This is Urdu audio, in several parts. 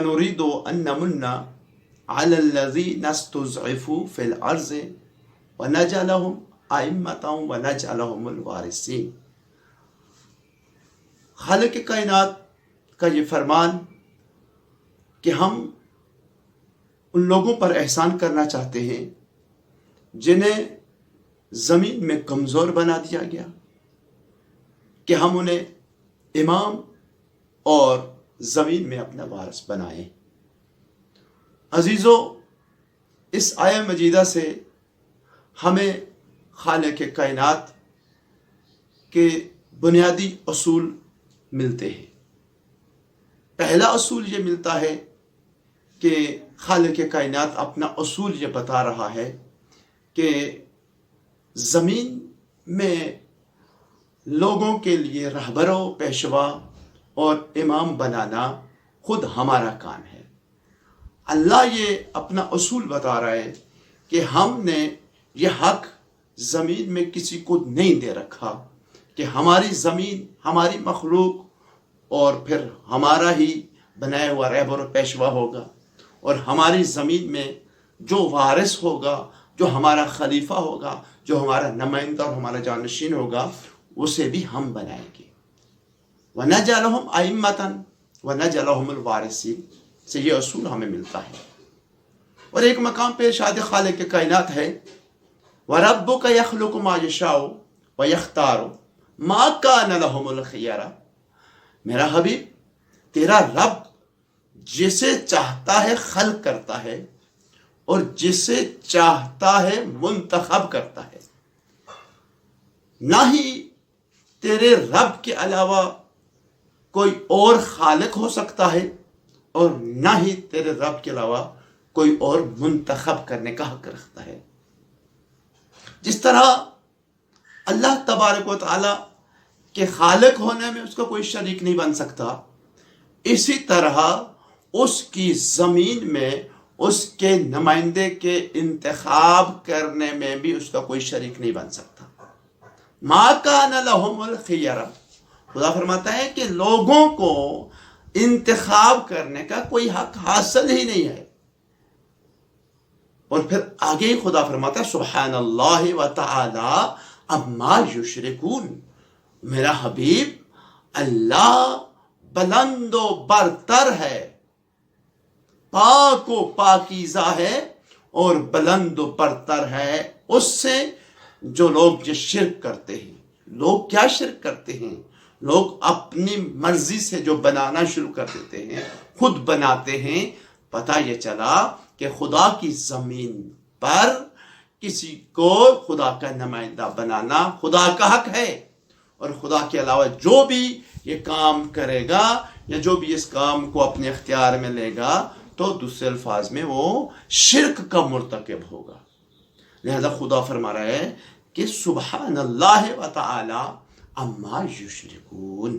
نريد أن نمن على الذين استضعفوا في الأرض ونجعلهم أئمة ونجعلهم الوارثين۔ خالق کائنات کا یہ فرمان کہ ہم ان لوگوں پر احسان کرنا چاہتے ہیں جنہیں زمین میں کمزور بنا دیا گیا، کہ ہم انہیں امام اور زمین میں اپنا وارث بنائیں۔ عزیزو، اس آیہ مجیدہ سے ہمیں خالق کائنات کے بنیادی اصول ملتے ہیں۔ پہلا اصول یہ ملتا ہے کہ خالق کائنات اپنا اصول یہ بتا رہا ہے کہ زمین میں لوگوں کے لیے رہبر و پیشوا اور امام بنانا خود ہمارا کام ہے۔ اللہ یہ اپنا اصول بتا رہا ہے کہ ہم نے یہ حق زمین میں کسی کو نہیں دے رکھا کہ ہماری زمین، ہماری مخلوق اور پھر ہمارا ہی بنایا ہوا رہبر و پیشوا ہوگا، اور ہماری زمین میں جو وارث ہوگا، جو ہمارا خلیفہ ہوگا، جو ہمارا نمائندہ اور ہمارا جانشین ہوگا، اسے بھی ہم بنائیں گے۔ وَنَجْعَلَهُمْ أَئِمَّةً وَنَجْعَلَهُمُ الْوَارِثِينَ سے یہ اصول ہمیں ملتا ہے۔ اور ایک مقام پہ ارشاد خالق کائنات ہے وَرَبُّكَ يَخْلُقُ مَا يَشَاءُ وَيَخْتَارُ مَا كَانَ لَهُمُ الْخِيَرَةُ۔ میرا حبیب، تیرا رب جسے چاہتا ہے خلق کرتا ہے اور جسے چاہتا ہے منتخب کرتا ہے۔ نہ ہی تیرے رب کے علاوہ کوئی اور خالق ہو سکتا ہے اور نہ ہی تیرے رب کے علاوہ کوئی اور منتخب کرنے کا حق رکھتا ہے۔ جس طرح اللہ تبارک و تعالی کے خالق ہونے میں اس کا کوئی شریک نہیں بن سکتا، اسی طرح اس کی زمین میں اس کے نمائندے کے انتخاب کرنے میں بھی اس کا کوئی شریک نہیں بن سکتا۔ ما کان لہم الخیرہ، خدا فرماتا ہے کہ لوگوں کو انتخاب کرنے کا کوئی حق حاصل ہی نہیں ہے۔ اور پھر آگے خدا فرماتا ہے سبحان اللہ و تعالی عما یشرکون۔ میرا حبیب، اللہ بلند و برتر ہے، پاک و پاکیزہ ہے اور بلند و برتر ہے اس سے جو لوگ یہ شرک کرتے ہیں۔ لوگ کیا شرک کرتے ہیں؟ لوگ اپنی مرضی سے جو بنانا شروع کر دیتے ہیں، خود بناتے ہیں۔ پتہ یہ چلا کہ خدا کی زمین پر کسی کو خدا کا نمائندہ بنانا خدا کا حق ہے، اور خدا کے علاوہ جو بھی یہ کام کرے گا یا جو بھی اس کام کو اپنے اختیار میں لے گا تو دوسرے الفاظ میں وہ شرک کا مرتکب ہوگا۔ لہذا خدا فرما رہا ہے کہ سبحان اللہ و تعالی عما یشرکون،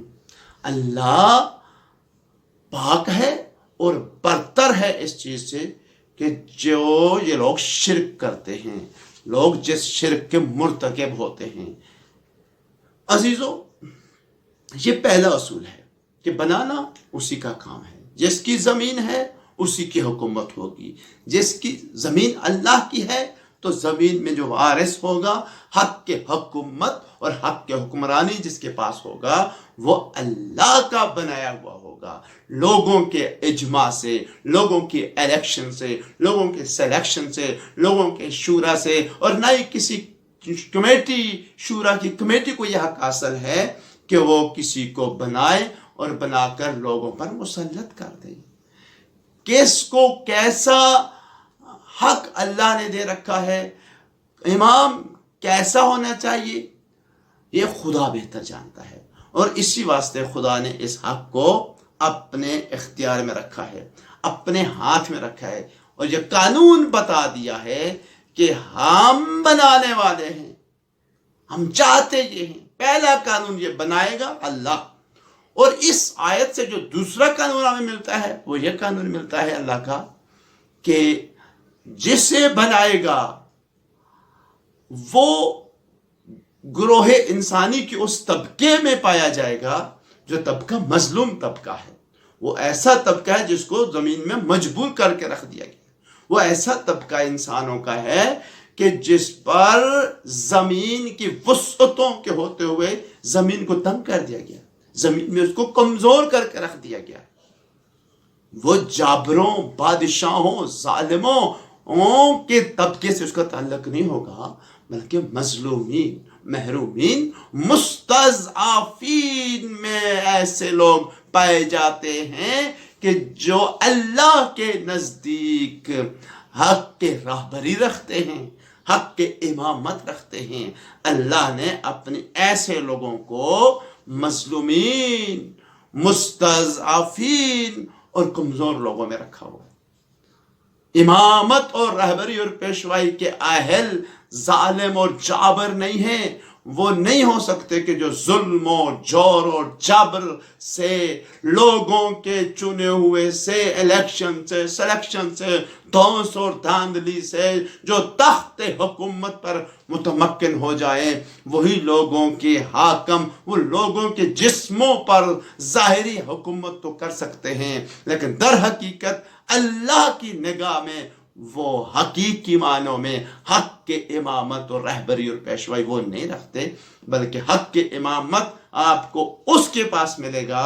اللہ پاک ہے اور برتر ہے اس چیز سے کہ جو یہ لوگ شرک کرتے ہیں، لوگ جس شرک کے مرتکب ہوتے ہیں۔ عزیزو، یہ پہلا اصول ہے کہ بنانا اسی کا کام ہے۔ جس کی زمین ہے اسی کی حکومت ہوگی۔ جس کی زمین اللہ کی ہے تو زمین میں جو وارث ہوگا، حق کے حکومت اور حق کے حکمرانی جس کے پاس ہوگا، وہ اللہ کا بنایا ہوا ہوگا۔ لوگوں کے اجماع سے، لوگوں کی الیکشن سے، لوگوں کے سلیکشن سے، لوگوں کے شورا سے، اور نہ ہی کسی کمیٹی، شورا کی کمیٹی کو یہ حق حاصل ہے کہ وہ کسی کو بنائے اور بنا کر لوگوں پر مسلط کر دے۔ کس کو کیسا حق اللہ نے دے رکھا ہے، امام کیسا ہونا چاہیے، یہ خدا بہتر جانتا ہے، اور اسی واسطے خدا نے اس حق کو اپنے اختیار میں رکھا ہے، اپنے ہاتھ میں رکھا ہے، اور یہ قانون بتا دیا ہے کہ ہم بنانے والے ہیں، ہم چاہتے یہ ہیں۔ پہلا قانون یہ بنائے گا اللہ، اور اس آیت سے جو دوسرا قانون ہمیں ملتا ہے وہ یہ قانون ملتا ہے اللہ کا کہ جسے بنائے گا وہ گروہ انسانی کے اس طبقے میں پایا جائے گا جو طبقہ مظلوم طبقہ ہے، وہ ایسا طبقہ ہے جس کو زمین میں مجبور کر کے رکھ دیا گیا. وہ ایسا طبقہ انسانوں کا ہے کہ جس پر زمین کی وسعتوں کے ہوتے ہوئے زمین کو تنگ کر دیا گیا, زمین میں اس کو کمزور کر کے رکھ دیا گیا. وہ جابروں, بادشاہوں, ظالموں کے طبقے سے اس کا تعلق نہیں ہوگا, بلکہ مظلومین, محرومین, مستضعفین میں ایسے لوگ پائے جاتے ہیں کہ جو اللہ کے نزدیک حق کے راہبری رکھتے ہیں, حق کے امامت رکھتے ہیں. اللہ نے اپنے ایسے لوگوں کو مظلومین, مستضعفین اور کمزور لوگوں میں رکھا ہوا. امامت اور رہبری اور پیشوائی کے اہل ظالم اور جابر نہیں ہیں. وہ نہیں ہو سکتے کہ جو ظلم و جور اور جبر سے, لوگوں کے چنے ہوئے سے, الیکشن سے, سلیکشن سے, دھونس اور دھاندلی سے جو تخت حکومت پر متمکن ہو جائیں, وہی لوگوں کے حاکم, وہ لوگوں کے جسموں پر ظاہری حکومت تو کر سکتے ہیں, لیکن در حقیقت اللہ کی نگاہ میں وہ حقیقی معنوں میں حق کے امامت اور رہبری اور پیشوائی وہ نہیں رکھتے, بلکہ حق کے امامت آپ کو اس کے پاس ملے گا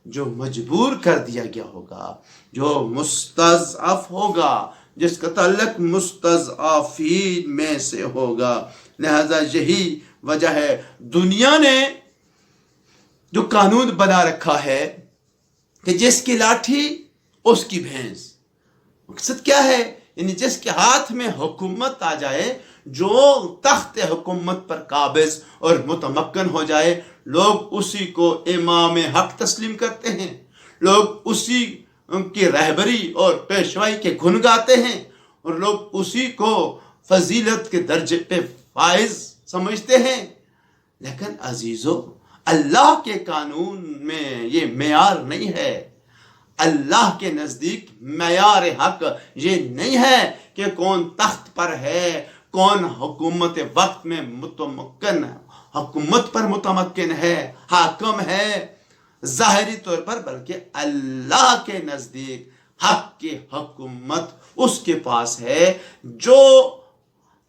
جو مجبور کر دیا گیا ہوگا, جو مستضعف ہوگا, جس کا تعلق مستضعفین میں سے ہوگا. لہذا یہی وجہ ہے دنیا نے جو قانون بنا رکھا ہے کہ جس کی لاٹھی اس کی بھینس. مقصد کیا ہے؟ یعنی جس کے ہاتھ میں حکومت آ جائے, جو تخت حکومت پر قابض اور متمکن ہو جائے, لوگ اسی کو امام حق تسلیم کرتے ہیں, لوگ اسی کی رہبری اور پیشوائی کے گن گاتے ہیں, اور لوگ اسی کو فضیلت کے درجے پہ فائز سمجھتے ہیں. لیکن عزیزو, اللہ کے قانون میں یہ معیار نہیں ہے. اللہ کے نزدیک معیار حق یہ نہیں ہے کہ کون تخت پر ہے, کون حکومت وقت میں متمکن, حکومت پر متمکن ہے, حاکم ہے ظاہری طور پر, بلکہ اللہ کے نزدیک حق کی حکومت اس کے پاس ہے جو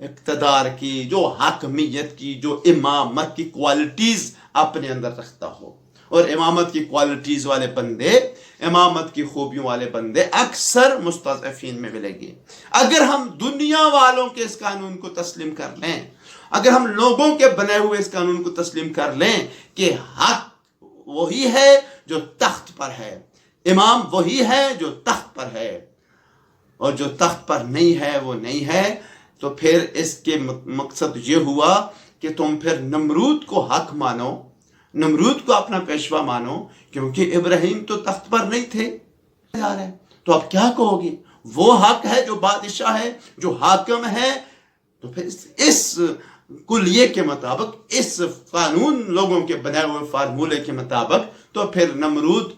اقتدار کی, جو حاکمیت کی, جو امامت کی کوالٹیز اپنے اندر رکھتا ہو. اور امامت کی کوالٹیز والے بندے, امامت کی خوبیوں والے بندے اکثر مستضعفین میں ملیں گے. اگر ہم دنیا والوں کے اس قانون کو تسلیم کر لیں, اگر ہم لوگوں کے بنائے ہوئے اس قانون کو تسلیم کر لیں کہ حق وہی ہے جو تخت پر ہے, امام وہی ہے جو تخت پر ہے, اور جو تخت پر نہیں ہے وہ نہیں ہے, تو پھر اس کے مقصد یہ ہوا کہ تم پھر نمرود کو حق مانو, نمرود کو اپنا پیشوا مانو, کیونکہ ابراہیم تو تخت پر نہیں تھے. تو اب کیا کہو گے؟ وہ حق ہے جو بادشاہ ہے, جو حاکم ہے. تو پھر اس کلیے کے مطابق, اس قانون لوگوں کے بنائے ہوئے فارمولے کے مطابق, تو پھر نمرود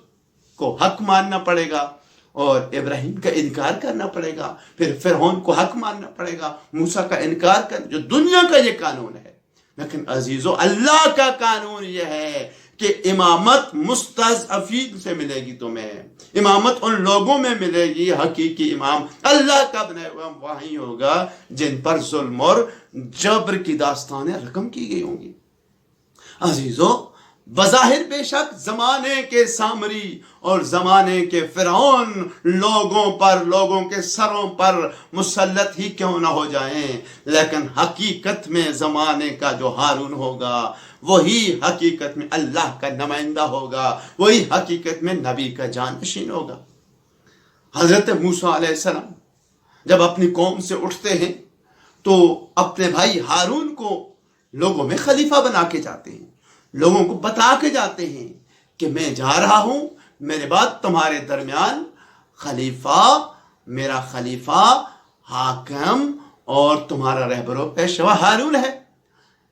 کو حق ماننا پڑے گا اور ابراہیم کا انکار کرنا پڑے گا. پھر فرعون کو حق ماننا پڑے گا, موسیٰ کا انکار کرنا, جو دنیا کا یہ قانون ہے. لیکن عزیزو, اللہ کا قانون یہ ہے کہ امامت مستضعفین سے ملے گی تمہیں, امامت ان لوگوں میں ملے گی. حقیقی امام اللہ کا بنایا ہوا وہی ہوگا جن پر ظلم اور جبر کی داستانیں رقم کی گئی ہوں گی. عزیزو, بظاہر بے شک زمانے کے سامری اور زمانے کے فرعون لوگوں پر, لوگوں کے سروں پر مسلط ہی کیوں نہ ہو جائیں, لیکن حقیقت میں زمانے کا جو ہارون ہوگا وہی حقیقت میں اللہ کا نمائندہ ہوگا, وہی حقیقت میں نبی کا جانشین ہوگا. حضرت موسیٰ علیہ السلام جب اپنی قوم سے اٹھتے ہیں تو اپنے بھائی ہارون کو لوگوں میں خلیفہ بنا کے جاتے ہیں, لوگوں کو بتا کے جاتے ہیں کہ میں جا رہا ہوں, میرے بعد تمہارے درمیان خلیفہ, میرا خلیفہ, حاکم اور تمہارا رہبر و پیشوا ہارون ہے.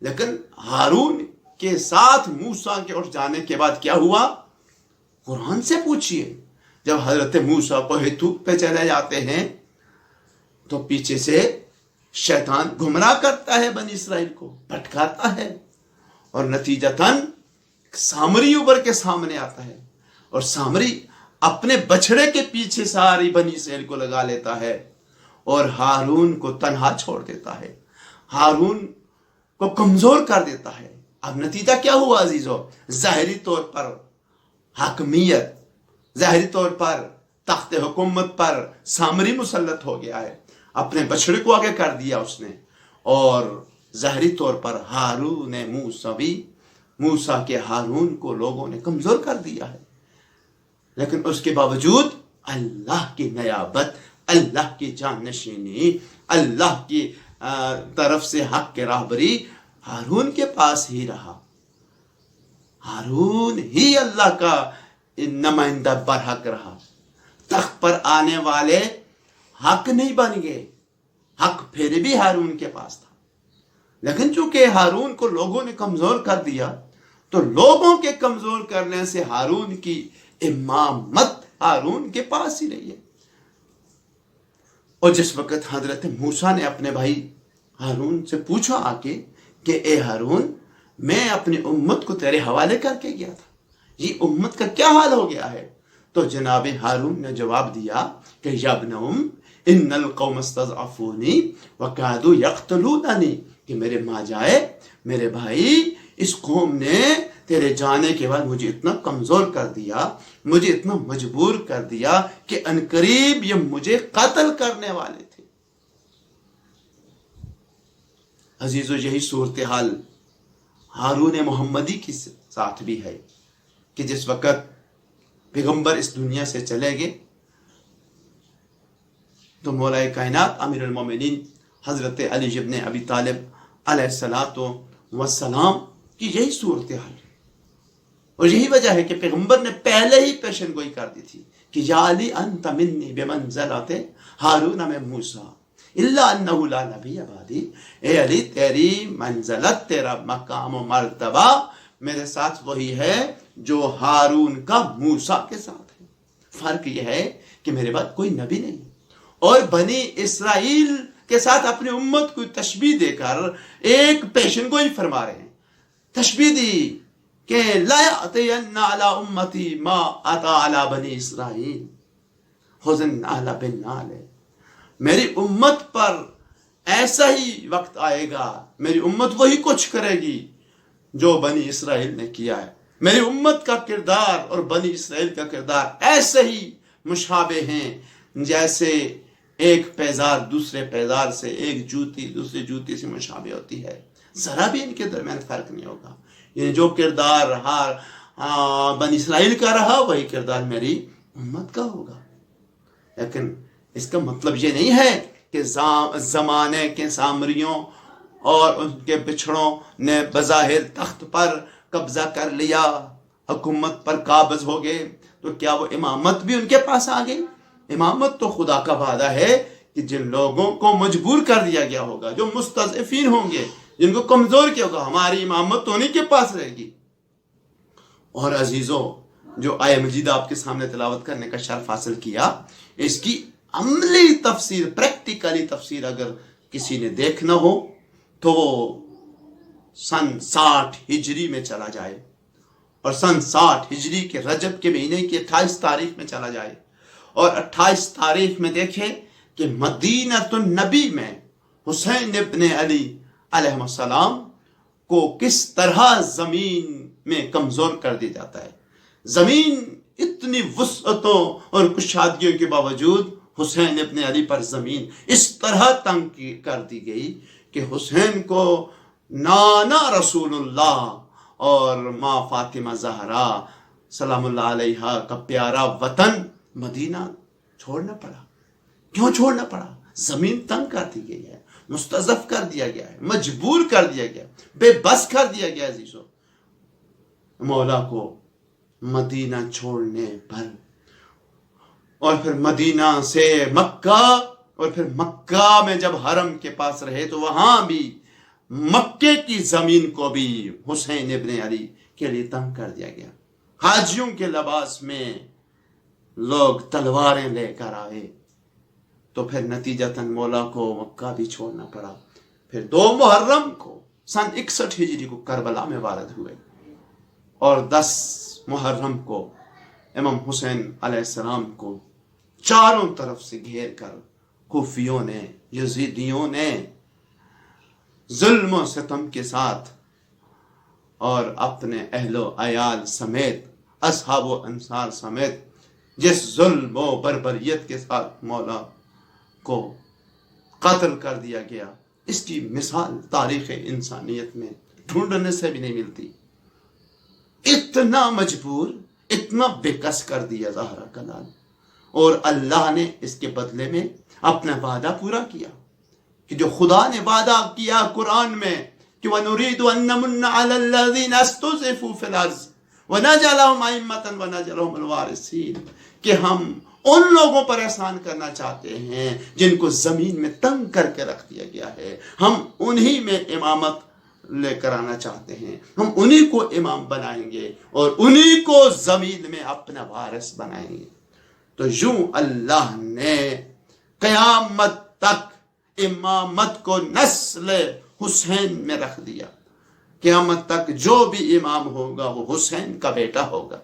لیکن ہارون کے ساتھ موسیٰ کے اٹھ جانے کے بعد کیا ہوا؟ قرآن سے پوچھئے. جب حضرت موسیٰ کوہ طور پہ چلے جاتے ہیں تو پیچھے سے شیطان گمراہ کرتا ہے بنی اسرائیل کو, بھٹکاتا ہے, اور نتیجتاً سامری اوپر کے سامنے آتا ہے. اور سامری اپنے بچڑے کے پیچھے ساری بنی اسرائیل کو لگا لیتا ہے اور ہارون کو تنہا چھوڑ دیتا ہے، ہارون کو کمزور کر دیتا ہے۔ اب نتیجہ کیا ہوا عزیزو؟ ظاہری طور پر حاکمیت، ظاہری طور پر تخت حکومت پر سامری مسلط ہو گیا ہے، اپنے بچڑے کو آگے کر دیا اس نے، اور ظاہری طور پر ہارون موسوی، موسیٰ کے ہارون کو لوگوں نے کمزور کر دیا ہے، لیکن اس کے باوجود اللہ کی نیابت، اللہ کی جانشینی، اللہ کی طرف سے حق کے راہبری ہارون کے پاس ہی رہا۔ ہارون ہی اللہ کا نمائندہ برحق رہا۔ تخت پر آنے والے حق نہیں بن گئے، حق پھر بھی ہارون کے پاس تھا، لیکن چونکہ ہارون کو لوگوں نے کمزور کر دیا تو لوگوں کے کمزور کرنے سے ہارون کی امامت ہارون کے پاس ہی رہی ہے۔ اور جس وقت حضرت موسیٰ نے اپنے بھائی ہارون سے پوچھا آ کے کہ اے ہارون، میں اپنی امت کو تیرے حوالے کر کے گیا تھا، یہ امت کا کیا حال ہو گیا ہے؟ تو جناب ہارون نے جواب دیا کہ یا ابن ام ان القوم استضعفونی وکادوا یقتلوننی، کہ میرے ماں جائے، میرے بھائی، اس قوم نے تیرے جانے کے بعد مجھے اتنا کمزور کر دیا، مجھے اتنا مجبور کر دیا کہ عنقریب یہ مجھے قتل کرنے والے تھے۔ عزیزو، یہی صورتحال ہارون محمدی کے ساتھ بھی ہے کہ جس وقت پیغمبر اس دنیا سے چلے گئے تو مولا کائنات امیر المومنین حضرت علی ابن ابی طالب علیہ السلام کی یہی صورتحال ہے، اور یہی وجہ ہے کہ پیغمبر نے پہلے ہی پیشن گوئی کر دی تھی کہ یا علی انت منی بمنزلت ہارون من موسیٰ الا انہ لا نبی بعدی، اے علی تیری منزلت، تیرا مقام و مرتبہ میرے ساتھ وہی ہے جو ہارون کا موسیٰ کے ساتھ ہے۔ فرق یہ ہے کہ میرے بعد کوئی نبی نہیں، اور بنی اسرائیل کے ساتھ اپنی امت کو تشبیہ دے کر ایک پیشن گوئی فرما رہے ہیں، تشبیہ دی کہ لا یأتین علی امتی ما اتی علی بنی اسرائیل حزن اہل بالنال، میری امت پر ایسا ہی وقت آئے گا، میری امت وہی کچھ کرے گی جو بنی اسرائیل نے کیا ہے، میری امت کا کردار اور بنی اسرائیل کا کردار ایسے ہی مشابہ ہیں جیسے ایک پیزار دوسرے پیزار سے، ایک جوتی دوسری جوتی سے مشابہ ہوتی ہے، ذرا بھی ان کے درمیان فرق نہیں ہوگا۔ یعنی جو کردار رہا بنی اسرائیل کا رہا وہی کردار میری امت کا ہوگا۔ لیکن اس کا مطلب یہ نہیں ہے کہ زمانے کے سامریوں اور ان کے بچھڑوں نے بظاہر تخت پر قبضہ کر لیا، حکومت پر قابض ہو گئے، تو کیا وہ امامت بھی ان کے پاس آ گئی؟ امامت تو خدا کا وعدہ ہے کہ جن لوگوں کو مجبور کر دیا گیا ہوگا، جو مستضعفین ہوں گے، جن کو کمزور کیا ہوگا، ہماری امامت تو انہیں کے پاس رہے گی۔ اور عزیزوں، جو آیہ مجید آپ کے سامنے تلاوت کرنے کا شرف حاصل کیا، اس کی عملی تفسیر، پریکٹیکلی تفسیر اگر کسی نے دیکھنا ہو تو وہ سن 60 ہجری میں چلا جائے، اور سن 60 ہجری کے رجب کے مہینے کی 28 تاریخ میں چلا جائے، اور 28 تاریخ میں دیکھے کہ مدینہ النبی میں حسین ابن علی علیہ السلام کو کس طرح زمین میں کمزور کر دیا جاتا ہے۔ زمین اتنی وسعتوں اور کشادگیوں کے باوجود حسین ابن علی پر زمین اس طرح تنگ کر دی گئی کہ حسین کو نانا رسول اللہ اور ماں فاطمہ زہرا سلام اللہ علیہا کا پیارا وطن مدینہ چھوڑنا پڑا۔ کیوں چھوڑنا پڑا؟ زمین تنگ کر دی گئی ہے، مستضعف کر دیا گیا ہے، مجبور کر دیا گیا، بے بس کر دیا گیا عزیزو مولا کو مدینہ چھوڑنے پر، اور پھر مدینہ سے مکہ، اور پھر مکہ میں جب حرم کے پاس رہے تو وہاں بھی مکے کی زمین کو بھی حسین ابن علی کے لیے تنگ کر دیا گیا۔ حاجیوں کے لباس میں لوگ تلواریں لے کر آئے، تو پھر نتیجتاً مولا کو مکہ بھی چھوڑنا پڑا۔ پھر 2 محرم کو سن 61 ہجری کو کربلا میں وارد ہوئے، اور 10 محرم کو امام حسین علیہ السلام کو چاروں طرف سے گھیر کر کوفیوں نے، یزیدیوں نے ظلم و ستم کے ساتھ اور اپنے اہل و عیال سمیت، اصحاب و انصار سمیت جس ظلم و بربریت کے ساتھ مولا کو قتل کر دیا گیا، اس کی مثال تاریخ انسانیت میں ڈھونڈنے سے بھی نہیں ملتی۔ اتنا مجبور، اتنا بےکس کر دیا زہرا کا لال، اور اللہ نے اس کے بدلے میں اپنا وعدہ پورا کیا کہ جو خدا نے وعدہ کیا قرآن میں کہ وَنُرِيدُ أَن نَّمُنَّ عَلَى الَّذِينَ اسْتُضْعِفُوا فِي الْأَرْضِ وَنَجْعَلَهُمْ أَئِمَّةً وَنَجْعَلَهُمُ الْوَارِثِينَ، کہ ہم ان لوگوں پر احسان کرنا چاہتے ہیں جن کو زمین میں تنگ کر کے رکھ دیا گیا ہے، ہم انہی میں امامت لے کر آنا چاہتے ہیں، ہم انہی کو امام بنائیں گے اور انہی کو زمین میں اپنا وارث بنائیں گے۔ تو یوں اللہ نے قیامت تک امامت کو نسل حسین میں رکھ دیا، قیامت تک جو بھی امام ہوگا وہ حسین کا بیٹا ہوگا۔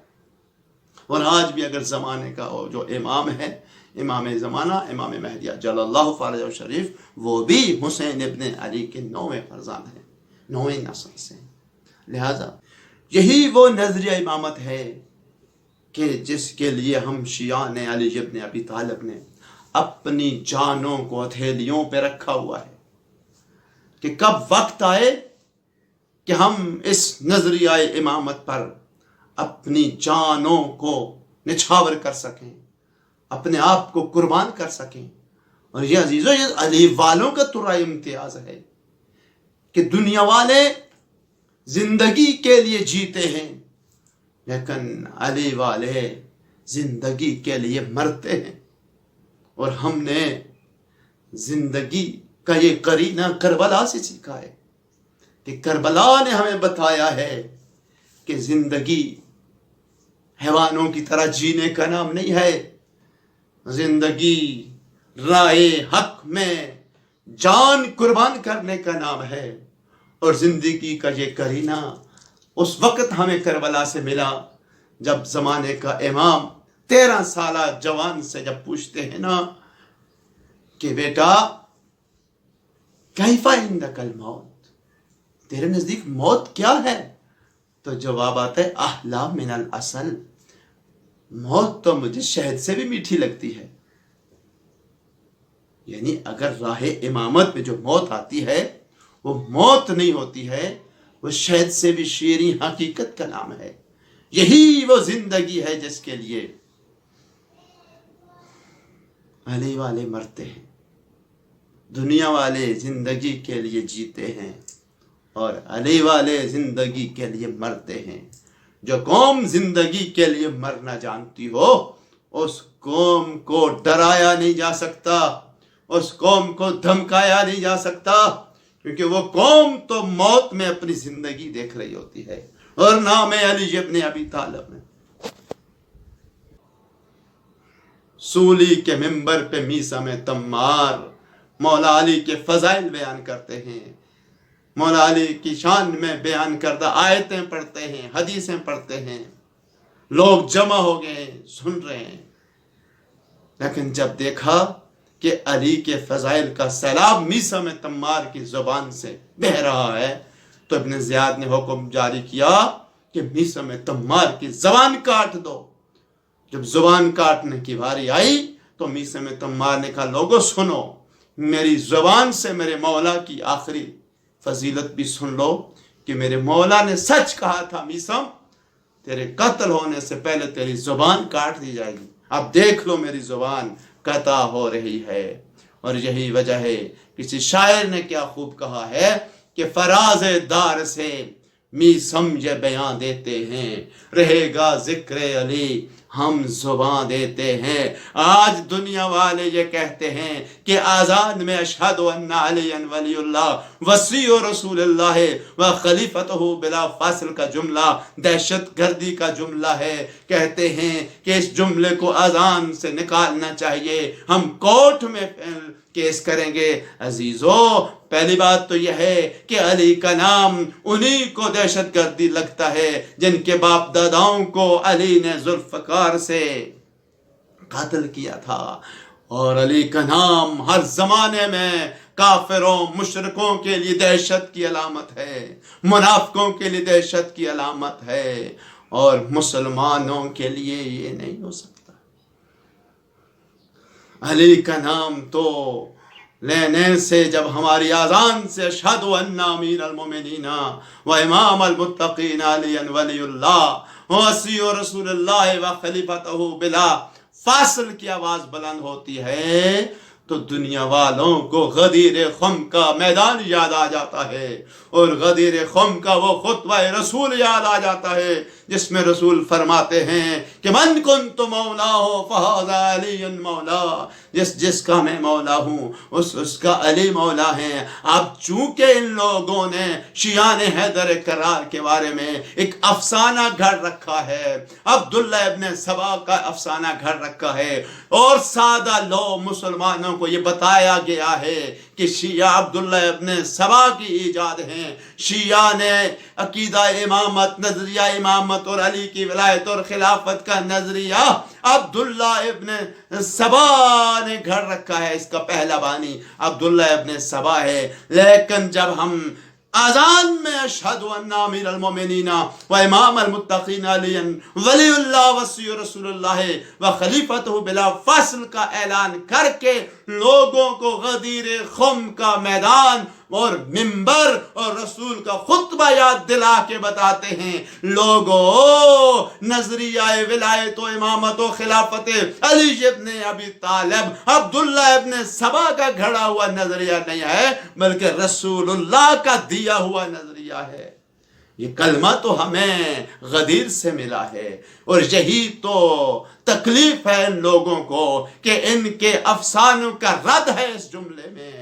اور آج بھی اگر زمانے کا جو امام ہے، امام زمانہ، امام مہدی جل اللہ فرجہ شریف، وہ بھی حسین ابن علی کے 9ویں فرزند ہیں، 9ویں نسل سے۔ لہذا یہی وہ نظریہ امامت ہے کہ جس کے لیے ہم شیعہ نے، علی ابن ابی طالب نے اپنی جانوں کو ہتھیلیوں پہ رکھا ہوا ہے کہ کب وقت آئے کہ ہم اس نظریہ امامت پر اپنی جانوں کو نچھاور کر سکیں، اپنے آپ کو قربان کر سکیں۔ اور یہ عزیزو، یہ علی والوں کا تو امتیاز ہے کہ دنیا والے زندگی کے لیے جیتے ہیں لیکن علی والے زندگی کے لیے مرتے ہیں۔ اور ہم نے زندگی کا یہ قرینہ کربلا سے سیکھا ہے کہ کربلا نے ہمیں بتایا ہے کہ زندگی حیوانوں کی طرح جینے کا نام نہیں ہے، زندگی رائے حق میں جان قربان کرنے کا نام ہے۔ اور زندگی کا یہ قرینہ اس وقت ہمیں کربلا سے ملا جب زمانے کا امام 13 سالہ جوان سے جب پوچھتے ہیں نا کہ بیٹا کیف عندک الموت، تیرے نزدیک موت کیا ہے؟ تو جواب آتا ہے احلی من العسل، موت تو مجھے شہد سے بھی میٹھی لگتی ہے۔ یعنی اگر راہ امامت میں جو موت آتی ہے وہ موت نہیں ہوتی ہے، وہ شہد سے بھی شیریں حقیقت کا نام ہے۔ یہی وہ زندگی ہے جس کے لیے علی والے مرتے ہیں، دنیا والے زندگی کے لیے جیتے ہیں اور علی والے زندگی کے لیے مرتے ہیں۔ جو قوم زندگی کے لیے مرنا جانتی ہو اس قوم کو ڈرایا نہیں جا سکتا، اس قوم کو دھمکایا نہیں جا سکتا، کیونکہ وہ قوم تو موت میں اپنی زندگی دیکھ رہی ہوتی ہے۔ اور نام علی ابن ابی طالب میں سولی کے منبر پہ میثم تمار مولا علی کے فضائل بیان کرتے ہیں، مولا علی کی شان میں بیان کردہ آیتیں پڑھتے ہیں، حدیثیں پڑھتے ہیں، لوگ جمع ہو گئے سن رہے ہیں۔ لیکن جب دیکھا کہ علی کے فضائل کا سیلاب میثم تمار کی زبان سے بہ رہا ہے تو ابن زیاد نے حکم جاری کیا کہ میثم تمار کی زبان کاٹ دو۔ جب زبان کاٹنے کی باری آئی تو میثم تمار نے کہا لوگو سنو، میری زبان سے میرے مولا کی آخری فضیلت بھی سن لو کہ میرے مولا نے سچ کہا تھا، میثم تیرے قتل ہونے سے پہلے تیری زبان کاٹ دی جائے گی۔ اب دیکھ لو میری زبان قطع ہو رہی ہے۔ اور یہی وجہ ہے، کسی شاعر نے کیا خوب کہا ہے کہ فراز دار سے میثم یہ بیان دیتے ہیں، رہے گا ذکر علی ہم زبان دیتے ہیں۔ آج دنیا والے یہ کہتے ہیں کہ آزان میں اشہد ان علی ولی اللہ وصی رسول اللہ و خلیفتہ بلا فاصل کا جملہ دہشت گردی کا جملہ ہے۔ کہتے ہیں کہ اس جملے کو اذان سے نکالنا چاہیے، ہم کورٹ میں کیس کریں گے۔ عزیزو، پہلی بات تو یہ ہے کہ علی کا نام انہی کو دہشت گردی لگتا ہے جن کے باپ داداؤں کو علی نے ذوالفقار سے قتل کیا تھا. اور علی کا نام ہر زمانے میں کافروں مشرکوں کے لیے دہشت کی علامت ہے، منافقوں کے لیے دہشت کی علامت ہے، اور مسلمانوں کے لیے یہ نہیں ہو سکتا. علی کا نام تو لینے سے جب ہماری آذان سے اشہد ان امیر المومنین و امام المتقین علی ولی اللہ وصی رسول اللہ و خلیفتہ بلا فاصل کی آواز بلند ہوتی ہے تو دنیا والوں کو غدیر خم کا میدان یاد آ جاتا ہے، اور غدیر خم کا وہ خطبہ رسول یاد آ جاتا ہے جس میں رسول فرماتے ہیں کہ من کنت مولا ہو فہذا علی مولا، جس کا میں مولا ہوں اس کا علی مولا ہے. اب چونکہ ان لوگوں نے شیعان حیدر کرار کے بارے میں ایک افسانہ گھڑ رکھا ہے، عبداللہ ابن سبا کا افسانہ گھڑ رکھا ہے، اور سادہ لوگ مسلمانوں کو یہ بتایا گیا ہے کہ شیعہ عبداللہ ابن سبا کی ایجاد ہیں. شیعہ نے عقیدہ امامت، نظریہ امامت اور علی کی ولایت اور خلافت کا نظریہ عبداللہ ابن سبا نے گھڑ رکھا ہے. اس کا پہلا بانی عبداللہ ابن سبا ہے. لیکن جب ہم اذان میں اشہد ان امیر المومنین و امام المتقین علی ولی اللہ وصی رسول اللہ و خلیفتہ بلا فاصل کا اعلان کر کے لوگوں کو غدیر خم کا میدان اور منبر اور رسول کا خطبہ یاد دلا کے بتاتے ہیں، لوگوں نظریہ ولایت و امامت و خلافت علی ابن ابی طالب عبداللہ ابن سبا کا گھڑا ہوا نظریہ نہیں ہے، بلکہ رسول اللہ کا دیا ہوا نظریہ ہے. یہ کلمہ تو ہمیں غدیر سے ملا ہے، اور یہی تو تکلیف ہے ان لوگوں کو کہ ان کے افسانوں کا رد ہے اس جملے میں.